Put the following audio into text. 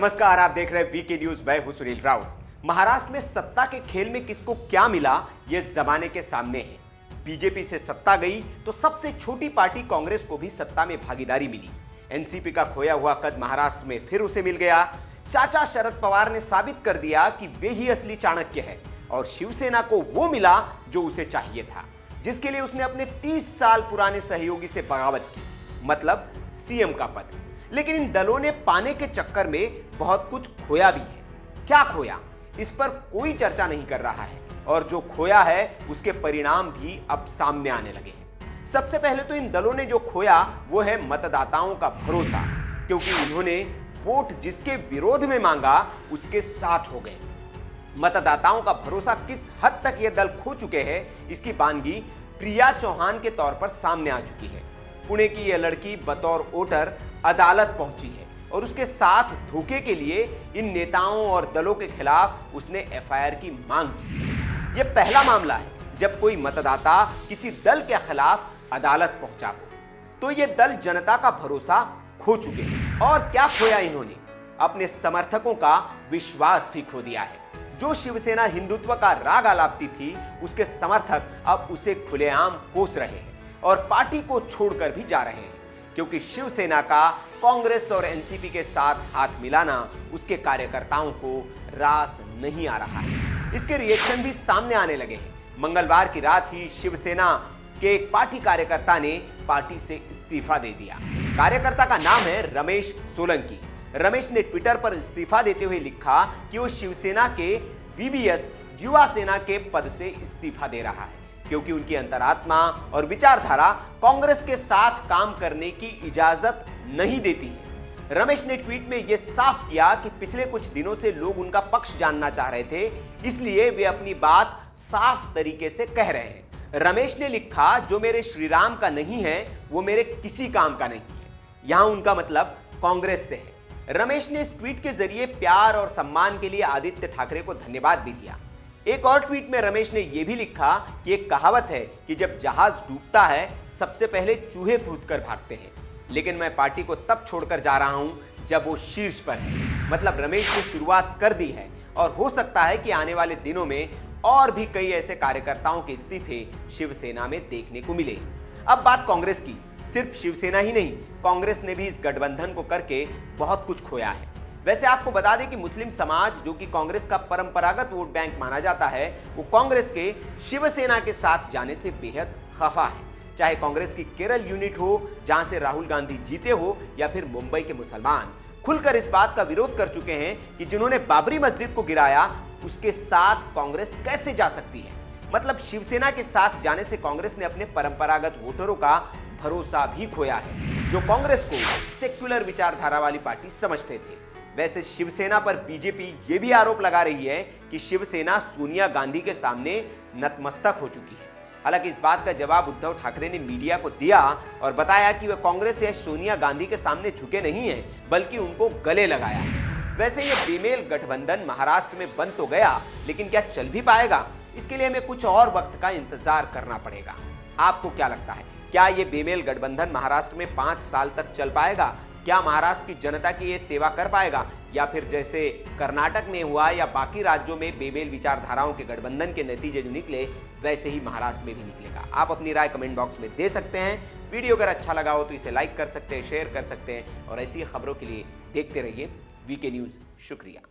नमस्कार, आप देख रहे हैं वीके न्यूज। मैं हूं सुनील राउत। महाराष्ट्र में सत्ता के खेल में किसको क्या मिला, यह जमाने के सामने है। बीजेपी से सत्ता गई तो सबसे छोटी पार्टी कांग्रेस को भी सत्ता में भागीदारी मिली। एनसीपी का खोया हुआ कद महाराष्ट्र में फिर उसे मिल गया। चाचा शरद पवार ने साबित कर दिया कि वे ही असली चाणक्य है और शिवसेना को वो मिला जो उसे चाहिए था, जिसके लिए उसने अपने 30 साल पुराने सहयोगी से बगावत की, मतलब सीएम का पद। लेकिन इन दलों ने पाने के चक्कर में बहुत कुछ खोया भी है। क्या खोया, इस पर कोई चर्चा नहीं कर रहा है और जो खोया है उसके परिणाम भी अब सामने आने लगे हैं। सबसे पहले तो इन दलों ने जो खोया वो है मतदाताओं का भरोसा, क्योंकि उन्होंने वोट जिसके विरोध में मांगा उसके साथ हो गए। मतदाताओं का भरोसा किस हद तक ये दल खो चुके हैं, इसकी बानगी प्रिया चौहान के तौर पर सामने आ चुकी है। पुणे की यह लड़की बतौर वोटर अदालत पहुंची है और उसके साथ धोखे के लिए इन नेताओं और दलों के खिलाफ उसने एफआईआर की मांग की। यह पहला मामला है जब कोई मतदाता किसी दल के खिलाफ अदालत पहुंचा हो। तो यह दल जनता का भरोसा खो चुके हैं। और क्या खोया इन्होंने? अपने समर्थकों का विश्वास भी खो दिया है। जो शिवसेना हिंदुत्व का राग आलापती थी, उसके समर्थक अब उसे खुलेआम कोस रहे हैं और पार्टी को छोड़कर भी जा रहे हैं, क्योंकि शिवसेना का कांग्रेस और एनसीपी के साथ हाथ मिलाना उसके कार्यकर्ताओं को रास नहीं आ रहा है। इसके रिएक्शन भी सामने आने लगे हैं। मंगलवार की रात ही शिवसेना के एक पार्टी कार्यकर्ता ने पार्टी से इस्तीफा दे दिया। कार्यकर्ता का नाम है रमेश सोलंकी। रमेश ने ट्विटर पर इस्तीफा देते हुए लिखा कि वो शिवसेना के वीबीएस युवा सेना के पद से इस्तीफा दे रहा है, क्योंकि उनकी अंतरात्मा और विचारधारा कांग्रेस के साथ काम करने की इजाजत नहीं देती है। रमेश ने ट्वीट में यह साफ किया कि पिछले कुछ दिनों से लोग उनका पक्ष जानना चाह रहे थे, इसलिए वे अपनी बात साफ तरीके से कह रहे हैं। रमेश ने लिखा, जो मेरे श्रीराम का नहीं है वो मेरे किसी काम का नहीं है। यहां उनका मतलब कांग्रेस से है। रमेश ने इस ट्वीट के जरिए प्यार और सम्मान के लिए आदित्य ठाकरे को धन्यवाद भी दिया। एक और ट्वीट में रमेश ने यह भी लिखा कि एक कहावत है कि जब जहाज डूबता है सबसे पहले चूहे कूदकर भागते हैं, लेकिन मैं पार्टी को तब छोड़कर जा रहा हूं जब वो शीर्ष पर है। मतलब रमेश ने शुरुआत कर दी है और हो सकता है कि आने वाले दिनों में और भी कई ऐसे कार्यकर्ताओं के इस्तीफे शिवसेना में देखने को मिले। अब बात कांग्रेस की। सिर्फ शिवसेना ही नहीं, कांग्रेस ने भी इस गठबंधन को करके बहुत कुछ खोया है। वैसे आपको बता दें कि मुस्लिम समाज, जो कि कांग्रेस का परंपरागत वोट बैंक माना जाता है, वो कांग्रेस के शिवसेना के साथ जाने से बेहद खफा है। चाहे कांग्रेस की केरल यूनिट हो जहां से राहुल गांधी जीते हो, या फिर मुंबई के मुसलमान खुलकर इस बात का विरोध कर चुके हैं कि जिन्होंने बाबरी मस्जिद को गिराया उसके साथ कांग्रेस कैसे जा सकती है। मतलब शिवसेना के साथ जाने से कांग्रेस ने अपने परंपरागत वोटरों का भरोसा भी खोया है, जो कांग्रेस को सेक्युलर विचारधारा वाली पार्टी समझते थे। वैसे शिवसेना पर बीजेपी ये भी आरोप लगा रही है कि शिवसेना सोनिया गांधी के सामने नतमस्तक हो चुकी है। हालांकि इस बात का जवाब उद्धव ठाकरे ने मीडिया को दिया और बताया कि वे कांग्रेस या सोनिया गांधी के सामने झुके नहीं हैं, बल्कि उनको गले लगाया है। वैसे ये बेमेल गठबंधन महाराष्ट्र में बन तो गया, लेकिन क्या चल भी पाएगा? इसके लिए हमें कुछ और वक्त का इंतजार करना पड़ेगा। आपको क्या लगता है, क्या ये बेमेल गठबंधन महाराष्ट्र में 5 साल तक चल पाएगा? क्या महाराष्ट्र की जनता की ये सेवा कर पाएगा, या फिर जैसे कर्नाटक में हुआ या बाकी राज्यों में बेमेल विचारधाराओं के गठबंधन के नतीजे जो निकले, वैसे ही महाराष्ट्र में भी निकलेगा? आप अपनी राय कमेंट बॉक्स में दे सकते हैं। वीडियो अगर अच्छा लगा हो तो इसे लाइक कर सकते हैं, शेयर कर सकते हैं और ऐसी खबरों के लिए देखते रहिए वीके न्यूज़। शुक्रिया।